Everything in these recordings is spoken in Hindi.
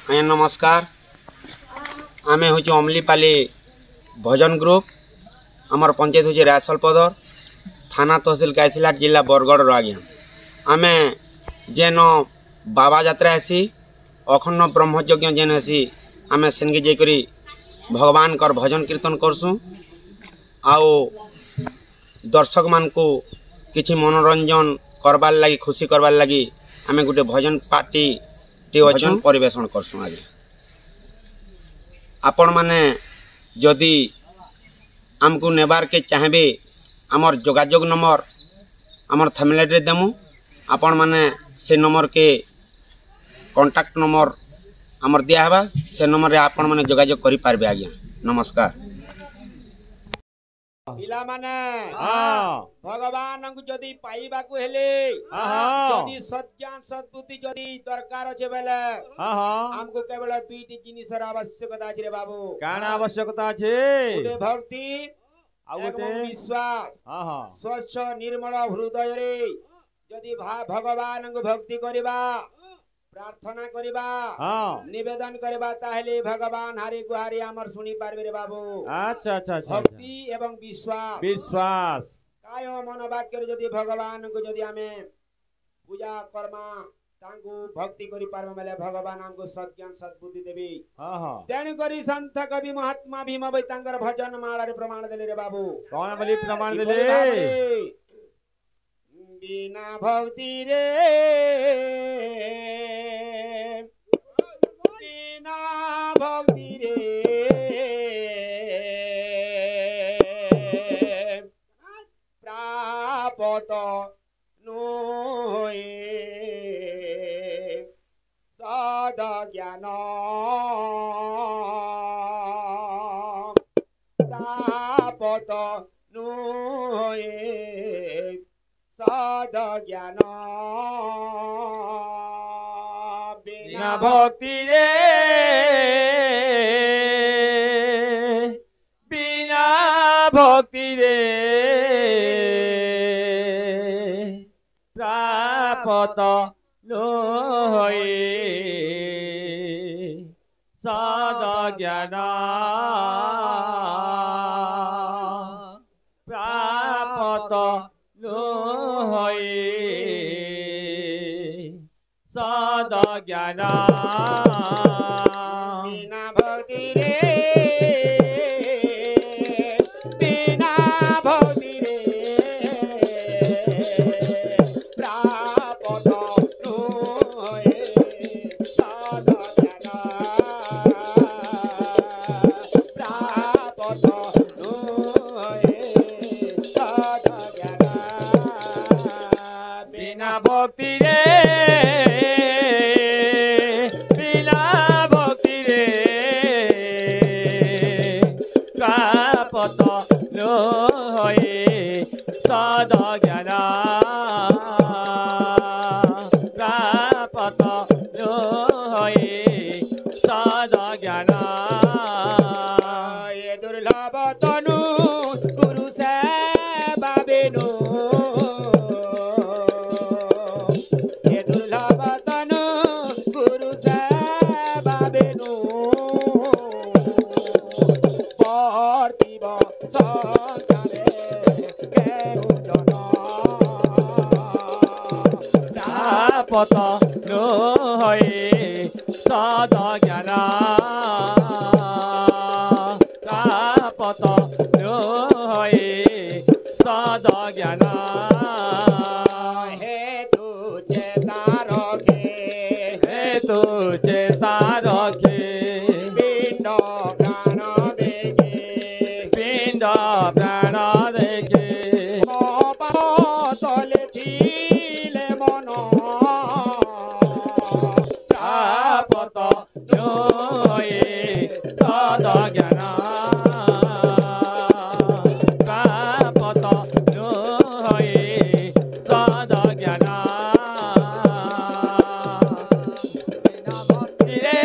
आज्ञा नमस्कार। आमे हूँ अमलीपाली भजन ग्रुप। आमर पंचायत हूँ रायसलपदर, थाना तहसिल गायसिलाट, जिला बरगढ़। आज्ञा आमे जेन बाबा यात्रा हेसी अखंड ब्रह्मयज्ञ जेन हेसी आमे सेनके जाइकरी भगवान कर भजन कीर्तन करसूँ। आओ दर्शक मान को किछि मनोरंजन करबार लगी, खुशी करबार लगी आमे गुटे भजन पार्टी भजन परिवेशन करसूँ। आज आपण माने जदि आमको नेबार के चाहेबे आमर जोगाजोग नंबर आमर थैमलेट रे देमु। आपण माने से नंबर के कांटेक्ट नंबर आमर दिया हबा, से नंबर रे आपण माने जोगाजोग करि पारबे। आज्ञा नमस्कार। पिला माने भगवान को जदि पाइबा को हेले जदि सज्ञान सद्बुद्धि जदि दरकार अछि बेले हमको केवल दुईटी जिनिसर आवश्यकता अछि रे बाबू। काना आवश्यकता अछि? गोटे भक्ति एवं विश्वास। स्वच्छ निर्मल हृदय रे जदि भगवान को भक्ति करिबा, प्रार्थना करिबा, निवेदन करिबा, ताहेले भगवान हारी गुहारी आमर सुनी पारबे रे बाबू। अच्छा अच्छा अच्छा। भक्ति एवं विश्वास काय मन वाक्य रे जदि भगवान को जदि आमे पूजा कर्मा तांको भक्ति करि पारबे बेले भगवान हमको सज्ञान सद्बुद्धि देबी। तेणु करी संत कवि महात्मा भीम भाई तांकर भजन माला रे प्रमाण देले रे बाबू। कौन बोली प्रमाण देले? बिना भक्ति रे बिना भक्ति रे प्राप्त नोए सद ज्ञान प्राप्त नोए सद ज्ञान बिना भक्ति रे बिना भक्ति रे प्राप्त नोए सद ज्ञान प्राप्त नोए सद ज्ञान बिना भक्ति रे बिना भक्ति रे प्राप्त नोए सद ज्ञान प्राप्त नोए सद ज्ञान बिना भक्ति रे बिना भक्ति रे प्राप्त नोए सद ज्ञान प्राप्त नोए सद ज्ञान ये दुर्लभ तनु गुरु से बाबेनु ये दुर्लभ तनु गुरु से बाबेनु पार्थिव संसारे केहु जन प्राप्त नोए सद ज्ञान प्राप्त नोए सद ज्ञान हेतु चेता रखे हेतु चेता रखे पिंड प्राण देखे पिंड प्राण देखे तले थिले मन प्राप्त नोए सद ज्ञान प्राप्त नोए सद ज्ञान बिना भक्ति रे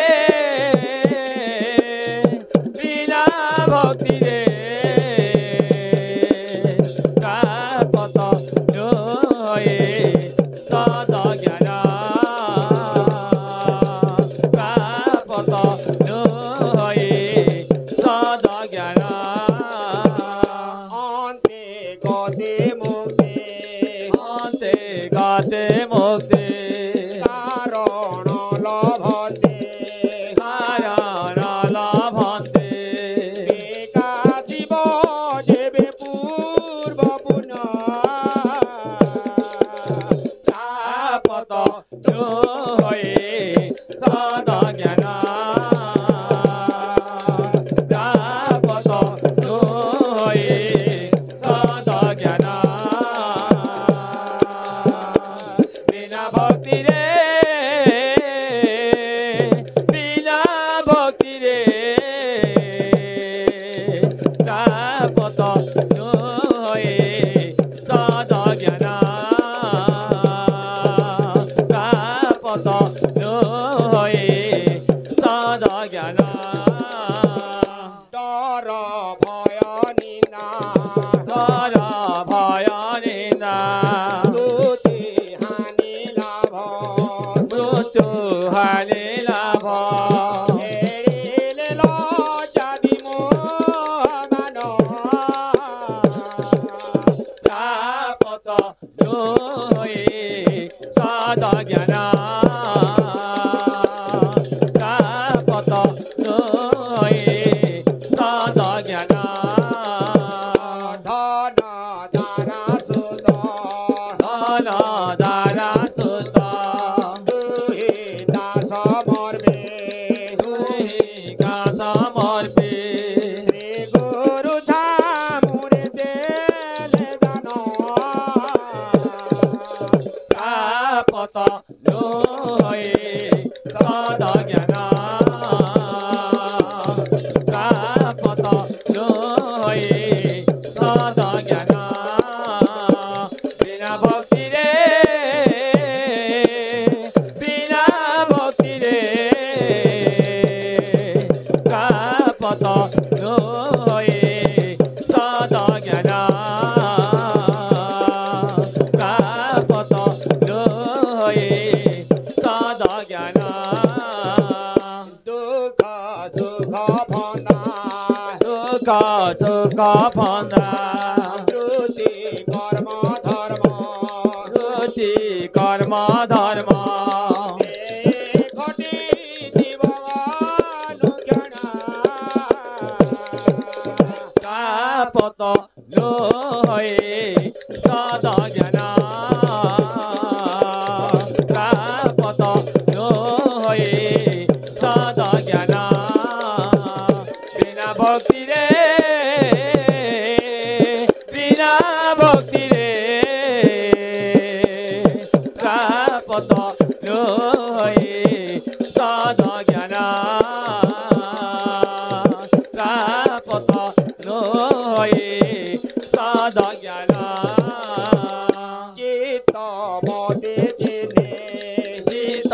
सद ज्ञान प्राप्त होए सद ज्ञान बिना भक्ति रे बिना भक्ति रे प्राप्त होए सद ज्ञान प्राप्त होए सद ज्ञान डर भय निना डर भय निंदा स्तुति हानि लाभ मृत्यु हानि लाभ एरिले लज्जा विमोह मान प्राप्त होए सद ज्ञान प्राप्त होए सद ज्ञान धन दारा सुत धन दारा सुत दुहि दास मर्मे दुहि कास मर्पे श्री गुरु छामुरे देले दान प्राप्त होए सद ज्ञान प्राप्त होए सद ज्ञान बिना भक्ति रे बिना भक्ति रे प्राप्त होए सद ज्ञान प्राप्त होए सद ज्ञान दुख सुख भंदा दुख सुख फंदा वृत्ति कर्म धर्म वृत्ति कर्म धर्म घटी जीवन ज्ञान प्राप्त होए सद ज्ञान प्राप्त होए सद ज्ञान बिना भक्ति रे बिना भक्ति रे प्राप्त होए सद ज्ञान प्राप्त होए सद ज्ञान चित्त मते चिने चित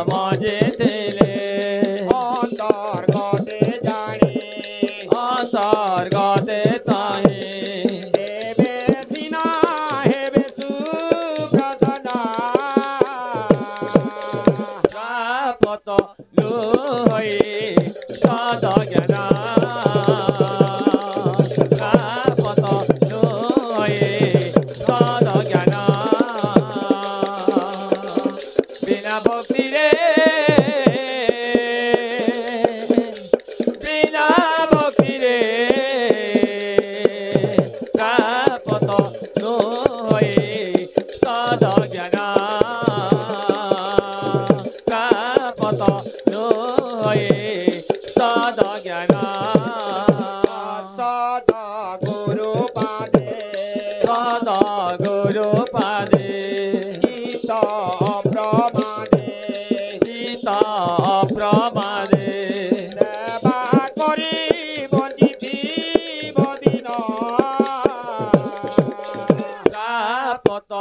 मजे ଥିଲେ अंतर्गते जाने अंतर्गते ताहि देवे सिना हेबे सुप्रसन्ना प्राप्त होए सद ज्ञान प्राप्त होए सद ज्ञान बिना भक्ति रे बिना भक्ति रे प्राप्त होए सद ज्ञान प्राप्त होए सद ज्ञान सदा गुरु पादे सद गुरु पादे चित्त प्रमादे चित प्रमादे सेवा करी बंजिथि बदिन प्राप्त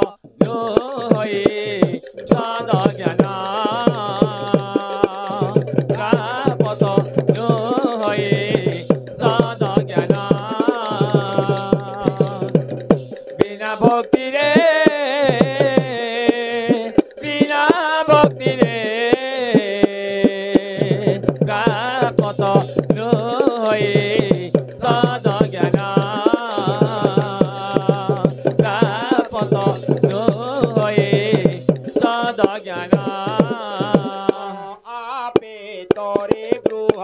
होए सद ज्ञान प्राप्त होए सद ज्ञान बिना भक्ति रे बिना भक्ति रे प्राप्त होए सद ज्ञान प्राप्त होए सद ज्ञान आपे तोरे गृह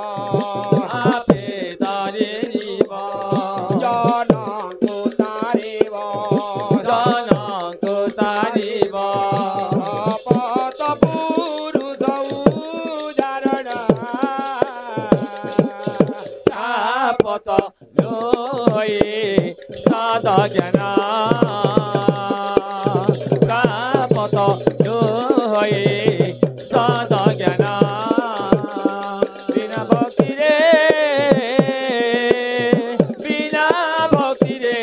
आपे तारे जीव जनको तारेव जनको तारिव अपत पुरुष उजा सदा ज्ञान प्राप्त जो होए सदा ज्ञान बिना भक्ति रे बिना भक्ति रे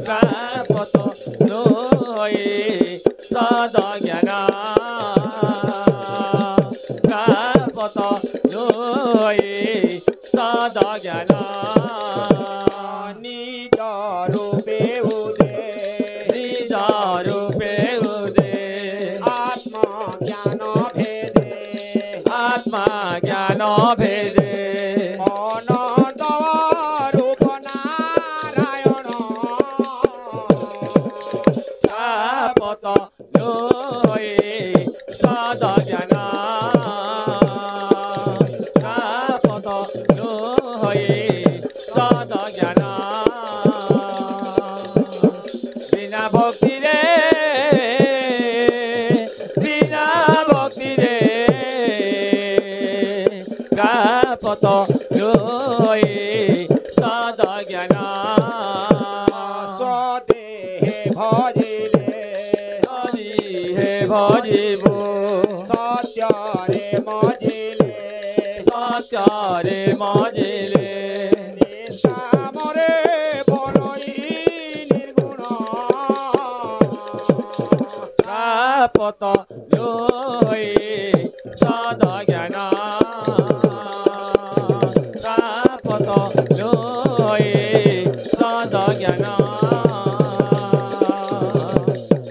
प्राप्त जो होए सदा ज्ञान प्राप्त जो होए सदा ज्ञान निज रूपे उदे निज रूपे उदे आत्मा ज्ञान भेदे आत्मा ज्ञान भेदे अनंत रूप नारायण प्राप्त जो होए सदा ज्ञान प्राप्त जो होए सदा ज्ञान बिना भक्ति रे बिना भक्ति रे प्राप्त जो होए सदा ज्ञान स्वदेहे भजिले हरि हे भजिबो सत्यरे मजिले सत्यारे मजिले निशामरे बलई निर्गुण प्राप्त जो होए सदा ज्ञान प्राप्त जो होए सदा ज्ञान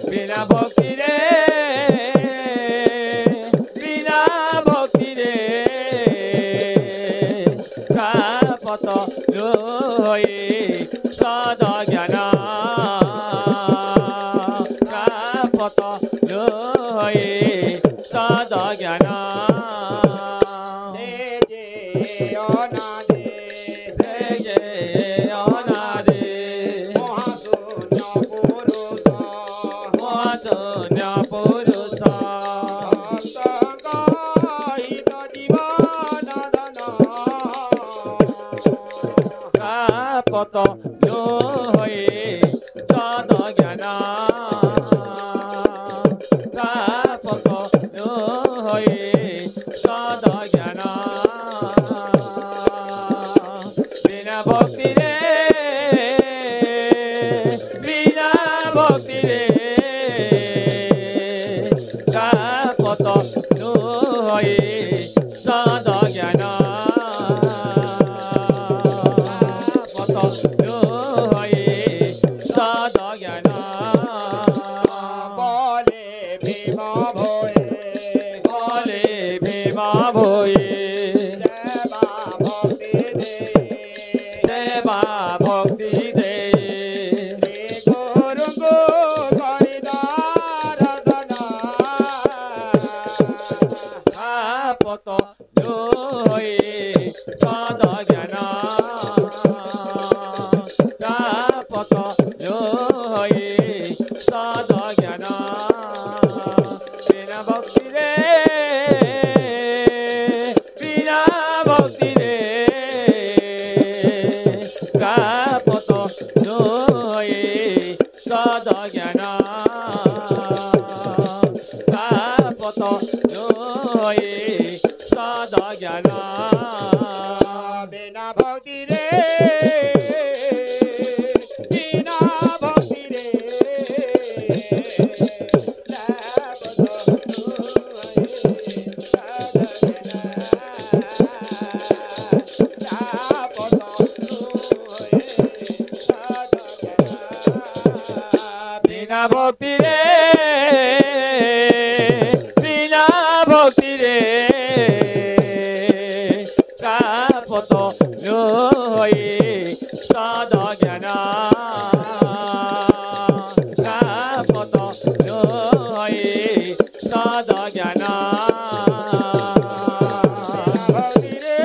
बिना भक्ति रे बिना भक्ति रे प्राप्त जो होए सदा ज्ञान प्राप्त जो होए सदा ज्ञान से जे अनादे जय जय अनादि महाशून्य पुरुष मोचन्य पुरुष भक्तहित जीवन धन प्राप्त जो होए सदा ज्ञान प्राप्त जो होए सदा ज्ञान बिना भक्ति रे बिना भक्ति रे प्राप्त जो होए सदा ज्ञान प्राप्त जो होए सदा ज्ञान बले भीम भोए बोले भीमा भोए सेवा भक्ति दे सेवा भक्ति दे श्री गुरुगो करिदार धना प्राप्त जो होए सदा ज्ञान प्राप्त जो होए सदा ज्ञान बिना भक्ति रे बिना भक्ति रे प्राप्त जो होए सदा ज्ञान प्राप्त जो होए सदा ज्ञान बिना भक्ति रे बिना भक्ति रे बिना भक्ति रे बिना भक्ति रे प्राप्त जो होए सदा ज्ञान प्राप्त जो होए सदा ज्ञान भक्ति रे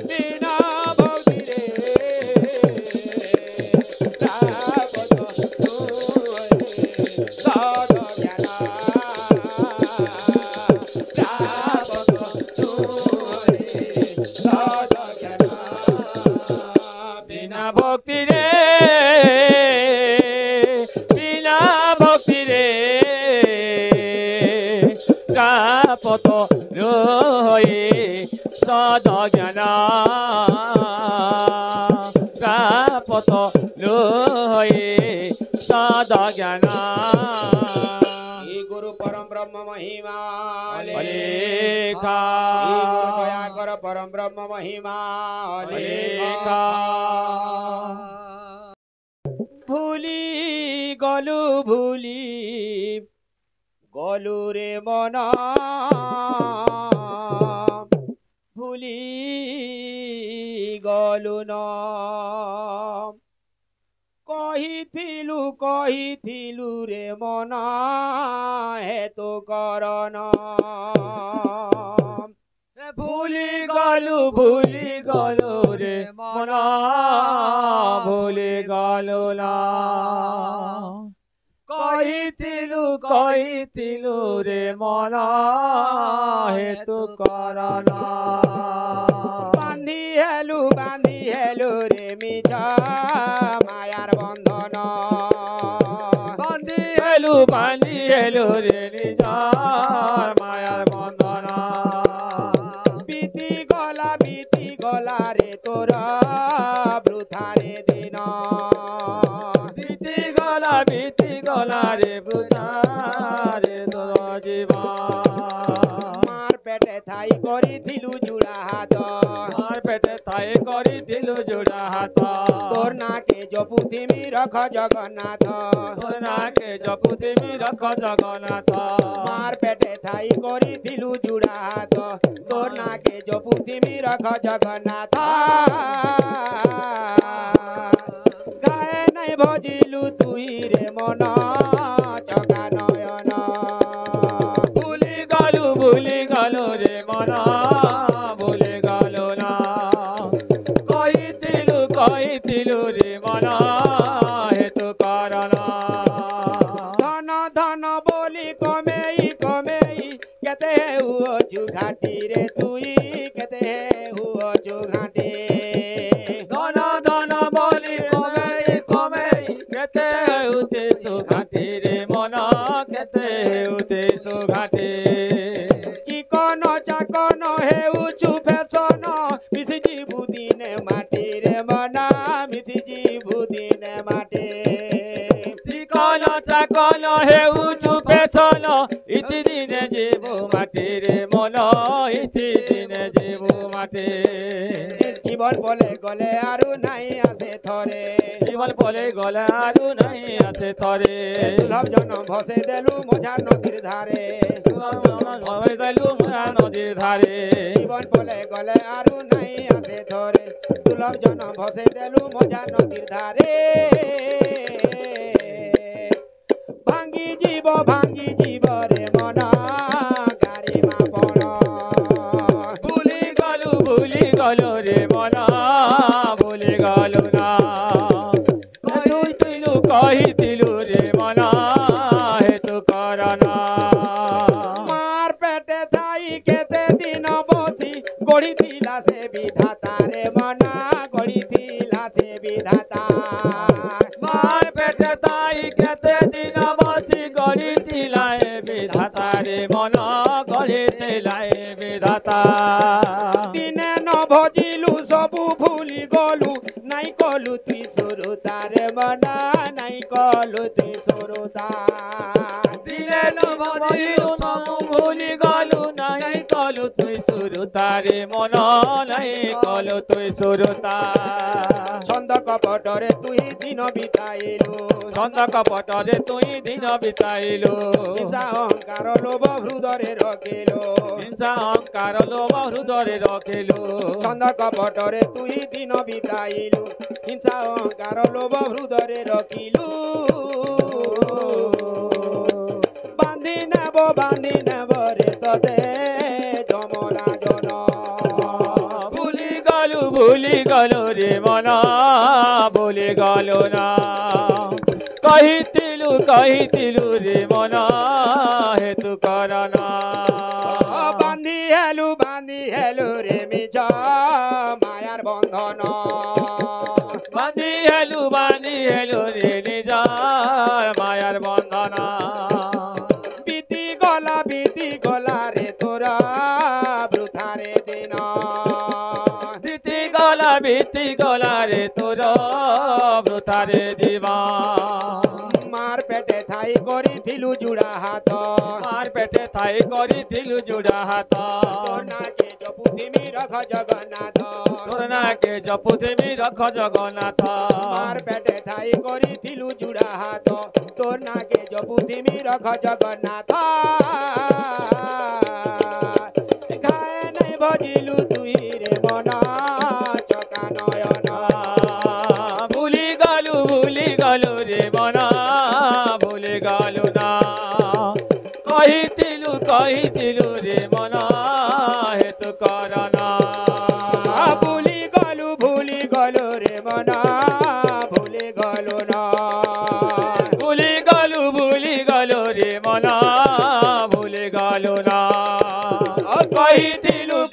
बिना भक्ति रे प्राप्त होए सदा ज्ञान গাপত রয়ে সদজ্ঞান গাপত রয়ে সদজ্ঞান গুরু পরম ব্রহ্ম মহিমা লেখা গুরু দয়া কর পরম ব্রহ্ম মহিমা লেখা ভুলি গলু গলু রে মনা ভুলি গলু ন কহিথিলু রে মনা হেতু করণ ভুলি গলু রে মনা ভুলি গলু না কহিতিলু রে মনা হেতু করণ বান্ধি হেলু রে মিছা মায়ার বন্ধন বান্ধি হেলু রে নিজার মায়ার বন্ধন বিতি গলা রে তোরা বৃথারে দিন বিতি গলা রে বৃথারে তোর জীবন মার পেটে থাই করিথিলু জুড়া হাত মার পেটে থাই করিথিলু জোড়া হাত তোর নাকে জপুথিমি রখ জগন্নাথ তোর নাকে জপুতিমি রখ জগন্নাথ মার পেটে থাই করিথিলু জুড়া হাত তোর নাকে জপুথিমি রখ জগন্নাথ গায়ে নাই ভজিলু তুই রে মন চকা নয়ন ভুলি গলু রে মনা ভুলি গলু না কহিতিলু রে মনা হেতু করণ ধন বলি কমেই কেতে হুঅছু ঘাটি রে তুই কেতে হুঅছু ঘাটি ধন বলি কমেই কেতে উতেছু ঘাটি রে মনা কেতে উতেছু ঘাটি চিকন চাকন হেউছু ফেসন মিশি ଯିବୁ ଦିନେ ମାଟିରେ ମନା ମିଶି ଯିବୁ ଦିନେ ମାଟି চিকন চাকন হেউছু পেছন ইতি দিনে জীবু মাটিরে মন ইতি দিনে জীবু মাটি জীবন বলে গলে আরু নাই আসে থরে জীবন বলে গলে আরু নাই আছে থরে দুর্লভ জনম ভসে দেলু মঝা নদীর ধারে নদীর ধারে জীবন বলে গলে আরু নাই আসে থরে দুর্লভ জনম ভসে দেলু মঝা নদীর ধারে ভাঙ্গি জীব রে মনা গারি মা পড় ভুলি গলু রে মনা ভুলি গলু না কহিতিলু রে মনা হেতু করণ মার পেটে থাই কেতে দিন বসি গড়িথিলা সে বিধাতা রে মনা গড়িথিলা সে বিধাতা মার পেটে তাই কেতে দিন বসি গড়িথিলায় বিধাতা রে মন গড়িথিলায় বিধাতা দিনে ন ভজিলু সবু ভুলি গলু নাই কলু তুই সুরতা রে মনা নাই কলু তুই সুরতা দিলে নবদিলু নমু ভুলি গলু নাই কলু তুই সুরতা রে মন নাই কলু তুই সুরতা ছন্দ কপটরে তুই দিন বিতাইলু ছন্দ কপটরে তুই দিন বিতাইলু হিংসা অহংকার লোভ হৃদরে রখিলু হিংসা অহংকার লোভ হৃদরে রখিলু ছন্দ কপটরে তুই দিন বিতাইলু হিংসা অহংকার লোভ হৃদরে রখিলু বান্ধি নেব রে ততে যমরা জন ভুলি গলু রে মনা ভুলি গলু না কহিতিলু রে মনা হেতু করণ বান্ধি হেলু রে মিছ মায়ার বন্ধন বান্ধি হেলু রে নিজার মায়ার বন্ধন বিতি গলা बीती गला रे तोरा बृथारे दिन बीती गला रे तोर बृथारे दिवा मार पेटे थाई करिथिलु जुड़ा हाथ मार पेटे थाई करिथिलु जुड़ा हाथ तोर नाके जपुथिमी रख जगन्नाथ तोर नाके जपुथिमी रख जगन्नाथ मार पेटे थाई करिथिलु जुड़ा हाथ तोर नाके जपुथिमी रख जगन्नाथ घाए नहीं भजिलु तुई रे मना चका नयन भूली गलु रे मना भूली गलु ना कहिथिलु रे मना हेतु करना भूली गलु रे मना भूली गलु ना भूली गलु रे मना भूली गलु ना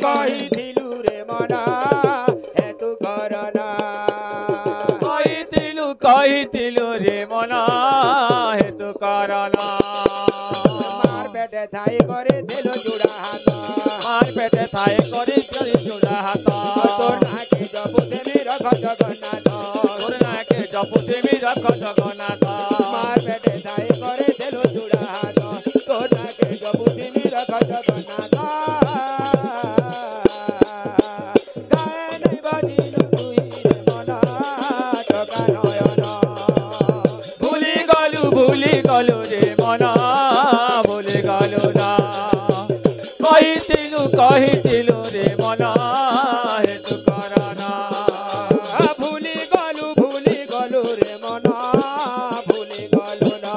कहिथिलु रे मना हेतु करना कहिथिलु रे मना हेतु करना मार पेटे थाई करे दिलो जुड़ा हाथ मार पेटे थाई करे जुड़ा हाथ तोर नाके जपुथिमी रख जगन्नाथ तोर नाके जपुथिमी रख जगन्नाथ मार पेटे थाई करे दिलो जुड़ा हाथ तोर नाके जपुथिमी रख जगन्नाथ गाए नहीं बजिलु तुई रे मना चका नयन भूली गलु रे मना भूली गलु ना कहिथिलु रे मना हेतु करना भूली गलु रे मना भूली गलु ना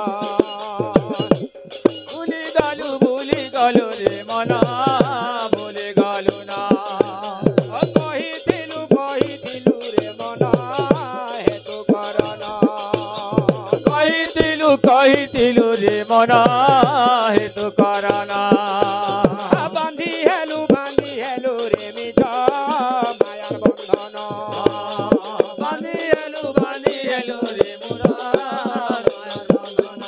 भूली गलु रे मना भूली गलु ना कहिथिलु रे मना हेतु करना कहिथिलु रे मना हेतु करना बांधी हेलु रे मिज मायार बंधन बांधी हेलु रे मुरा मायार बंधन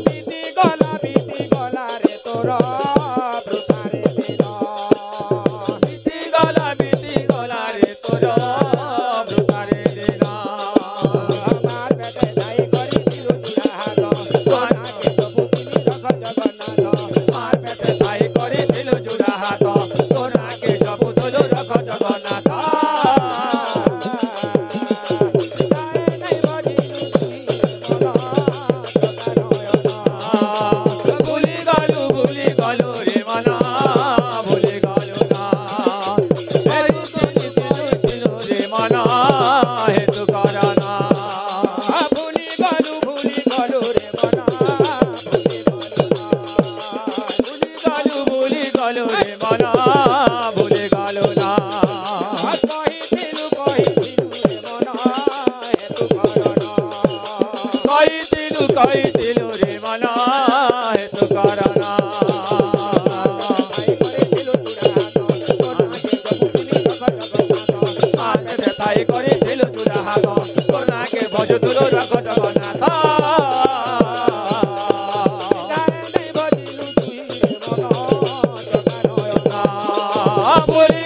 बीती गला रे तोरा बृथारे दिन बीती गला रे तोर बृथारे दिन मार पेटे थाई करिथिलु जुड़ा हाथ तोर नाके जपुथिमी रख जगन्नाथ मार पेटे थाई करिथिलु जुड़ा हाथ तोर नाके जपुथिलु रख जगन्नाथ गाए नहीं बजिलु तुई रे मना चका नयन भूली गलु रे मना भूली गलु ना कहिथिलु रे मना हेतु करना भूली गलु रे मना भूली गलु ना भूली गलु रे मना भूली गलु ना कहिथिलु रे मना हेतु करना कहिथिलु रे मना हेतु करना थाई करिथिलु जुड़ा हाथ तोर नाके जपुथिमी रख जगन्नाथ मार थाई करिथिलु जुड़ा हाथ तोर नाके भजुथुलु रख जगन्नाथ गाए नहीं बजिलु तुई रे मना चका नयन भूली